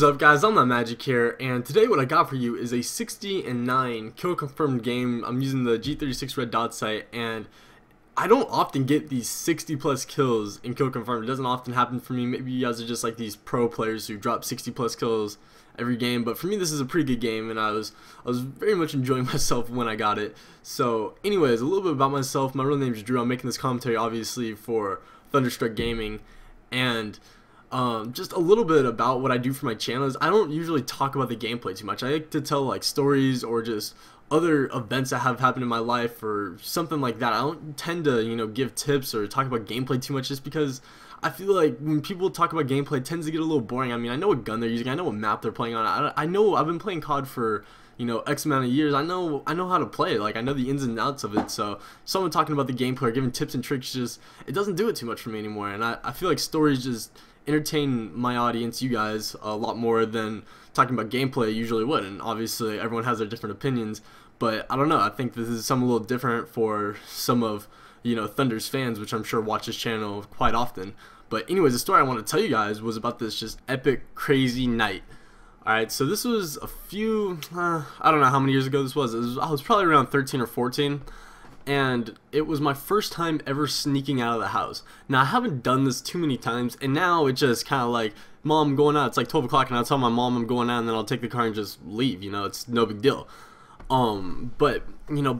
What is up, guys? I'm Magic here, and today what I got for you is a 60-9 kill confirmed game. I'm using the G36 red dot sight, and I don't often get these 60 plus kills in kill confirmed. It doesn't often happen for me. Maybe you guys are just like these pro players who drop 60 plus kills every game, but for me this is a pretty good game, and I was very much enjoying myself when I got it. So anyways, a little bit about myself. My real name is Drew. I'm making this commentary obviously for ThunderStruckGaming, and just a little bit about what I do for my channel is I don't usually talk about the gameplay too much. I like to tell like stories or just other events that have happened in my life or something like that. I don't tend to, give tips or talk about gameplay too much, just because I feel like when people talk about gameplay, it tends to get a little boring. I mean, I know what gun they're using, I know what map they're playing on. I know I've been playing COD for X amount of years. I know how to play it. Like, I know the ins and outs of it. So someone talking about the gameplay or giving tips and tricks, it doesn't do it too much for me anymore. And I feel like stories just entertain my audience, you guys, a lot more than talking about gameplay usually would. And obviously everyone has their different opinions, but I don't know, I think this is something a little different for some of Thunder's fans, which I'm sure watch this channel quite often. But anyways, the story I want to tell you guys was about this just epic crazy night. Alright, so this was a few I don't know how many years ago this was. I was probably around 13 or 14. And it was my first time ever sneaking out of the house. Now, I haven't done this too many times, and now it's just kind of like, Mom, I'm going out. It's like 12 o'clock, and I'll tell my mom I'm going out, and then I'll take the car and just leave. It's no big deal. But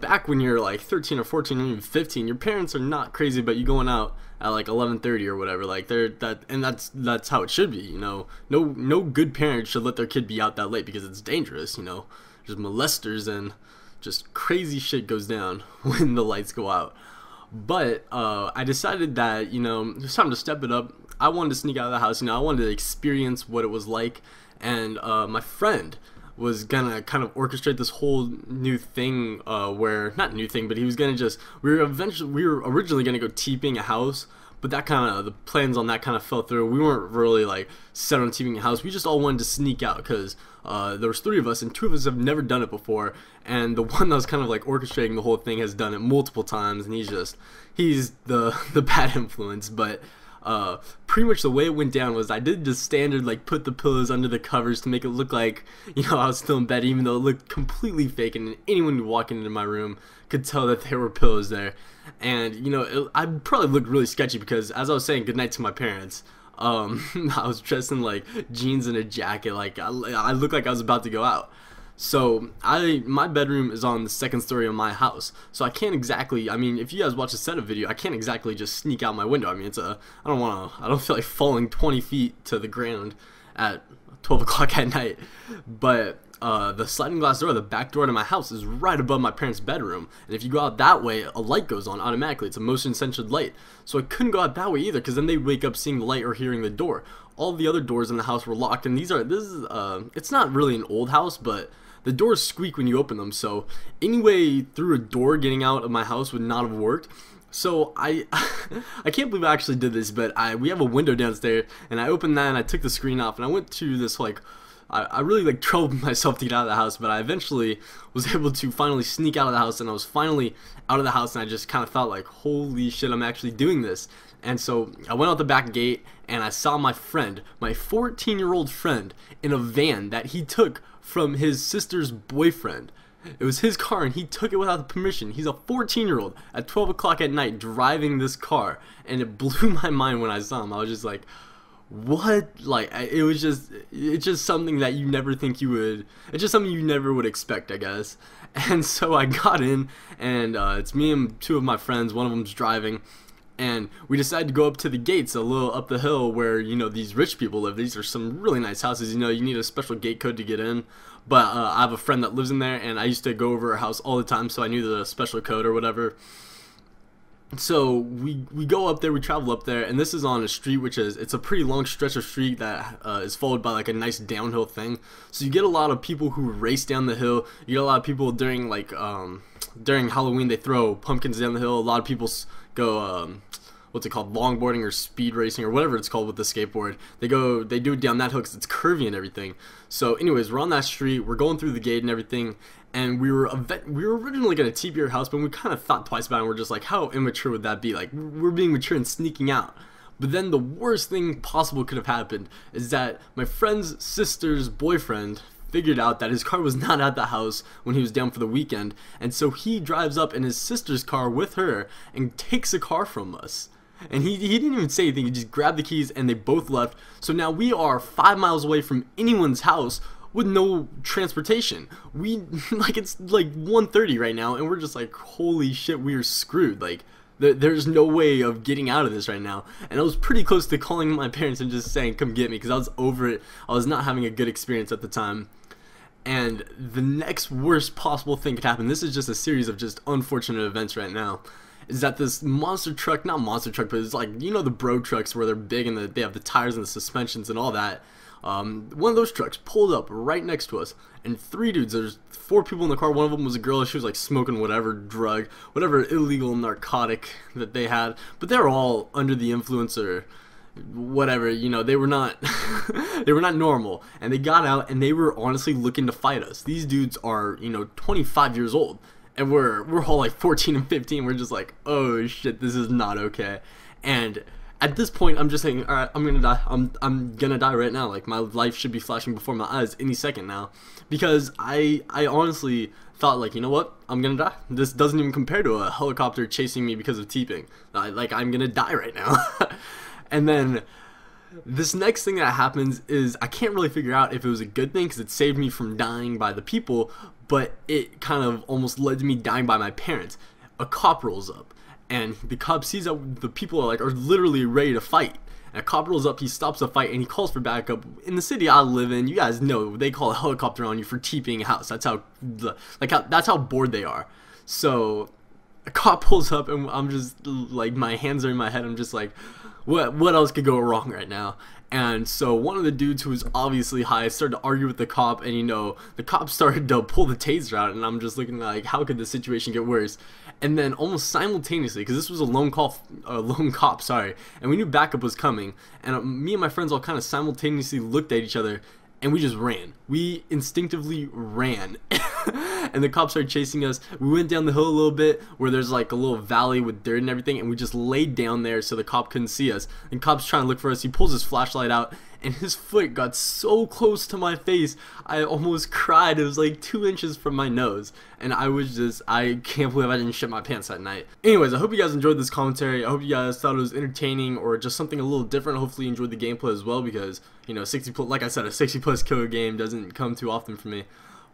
back when you're like 13 or 14 or even 15, your parents are not crazy about you going out at like 11:30 or whatever. Like that's how it should be. No good parent should let their kid be out that late, because it's dangerous. There's molesters and just crazy shit goes down when the lights go out. But I decided that it was time to step it up. I wanted to sneak out of the house. I wanted to experience what it was like, and my friend was gonna kind of orchestrate this whole new thing, where not new thing, but he was gonna we were originally gonna go TPing a house, but the plans on that kind of fell through. We weren't really like set on TPing a house. We just all wanted to sneak out because there was 3 of us, and 2 of us have never done it before, and the one that was kind of like orchestrating the whole thing has done it multiple times, and he's the bad influence. But pretty much the way it went down was I did just standard like put the pillows under the covers to make it look like I was still in bed, even though it looked completely fake, and anyone walking into my room could tell that there were pillows there. And I probably looked really sketchy because as I was saying goodnight to my parents, I was dressed in like jeans and a jacket. Like I looked like I was about to go out. So my bedroom is on the 2nd story of my house, so I can't exactly, I mean, if you guys watch a setup video, I can't exactly just sneak out my window. I mean, I don't feel like falling 20 feet to the ground at 12 o'clock at night. But the sliding glass door, the back door to my house, is right above my parents' bedroom, and if you go out that way, a light goes on automatically. It's a motion censored light, so I couldn't go out that way either, because then they'd wake up seeing the light or hearing the door. All the other doors in the house were locked, and it's not really an old house, but the doors squeak when you open them, so anyway, through a door getting out of my house would not have worked. So I can't believe I actually did this, but we have a window downstairs, and I opened that and I took the screen off, and I went to this like, I really like troubled myself to get out of the house, but I eventually was able to finally sneak out of the house, and I was finally out of the house, and I just kind of felt like, holy shit, I'm actually doing this. And so I went out the back gate, and I saw my friend, my 14-year-old friend, in a van that he took from his sister's boyfriend. It was his car, and he took it without the permission. He's a 14-year-old at 12 o'clock at night driving this car, and it blew my mind when I saw him. I was just like, what? Like, it's just something that you never think you would, it's just something you never would expect, I guess. And so I got in, and it's me and 2 of my friends, one of them's driving, and we decided to go up to the gates a little up the hill where these rich people live. These are some really nice houses. You need a special gate code to get in, but I have a friend that lives in there, and I used to go over her house all the time, so I knew the special code or whatever. So we go up there, we travel up there, and this is on a street it's a pretty long stretch of street that is followed by like a nice downhill thing. So you get a lot of people who race down the hill. You get a lot of people during like during Halloween, they throw pumpkins down the hill. A lot of people go what's it called, longboarding or speed racing or whatever it's called with the skateboard. They do it down that hill because it's curvy and everything. So anyways, we're on that street, we're going through the gate and everything, and we were originally going to TP your house, but we kind of thought twice about it, and we're just like, how immature would that be? Like, we're being mature and sneaking out. But then the worst thing possible could have happened is that my friend's sister's boyfriend figured out that his car was not at the house when he was down for the weekend, and so he drives up in his sister's car with her and takes the car from us. And he didn't even say anything, he just grabbed the keys and they both left. So now we are 5 miles away from anyone's house with no transportation. Like, it's like 1:30 right now and we're just like, holy shit, we are screwed. Like, there's no way of getting out of this right now. And I was pretty close to calling my parents and just saying, come get me, because I was over it. I was not having a good experience at the time. And the next worst possible thing could happen, this is just a series of just unfortunate events right now, is that this monster truck, not monster truck, but it's like, you know, the bro trucks where they're big and they have the tires and the suspensions and all that. One of those trucks pulled up right next to us, and 3 dudes, there's 4 people in the car. One of them was a girl. She was like smoking whatever drug, whatever illegal narcotic that they had, but they were all under the influence or whatever, you know. They were not they were not normal, and they got out and they were honestly looking to fight us. These dudes are, you know, 25 years old, and we're all like 14 and 15. We're just like, oh shit, this is not okay. And at this point, I'm just saying, all right, I'm gonna die. I'm gonna die right now. Like, my life should be flashing before my eyes any second now, because I honestly thought, like, you know what, I'm gonna die. This doesn't even compare to a helicopter chasing me because of TPing. Like, I'm gonna die right now. And then this next thing that happens is, I can't really figure out if it was a good thing because it saved me from dying by the people, but it kind of almost led to me dying by my parents. A cop rolls up, and the cop sees that the people are literally ready to fight. And a cop rolls up, he stops the fight, and he calls for backup. In the city I live in, you guys know they call a helicopter on you for TPing a house. That's how bored they are. So a cop pulls up, and I'm just like, my hands are in my head. I'm just like, what else could go wrong right now? And so one of the dudes who was obviously high started to argue with the cop, and, you know, the cop started to pull the taser out, and I'm just looking like, how could the situation get worse? And then almost simultaneously, because this was a lone cop, sorry, and we knew backup was coming, and me and my friends all kind of simultaneously looked at each other, and we just ran. We instinctively ran. And the cops started chasing us. We went down the hill a little bit where there's like a little valley with dirt and everything, and we just laid down there so the cop couldn't see us. And the cop's trying to look for us. He pulls his flashlight out, and his foot got so close to my face, I almost cried. It was like 2 inches from my nose, and I can't believe I didn't shit my pants that night. Anyways, I hope you guys enjoyed this commentary. I hope you guys thought it was entertaining or just something a little different. Hopefully you enjoyed the gameplay as well, because, you know, like I said, a 60+ kill game doesn't come too often for me.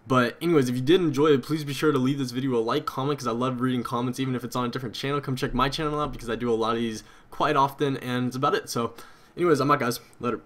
But anyways, if you did enjoy it, please be sure to leave this video a like, comment, because I love reading comments, even if it's on a different channel. Come check my channel out, because I do a lot of these quite often, and that's about it. So anyways, I'm out, guys. Later.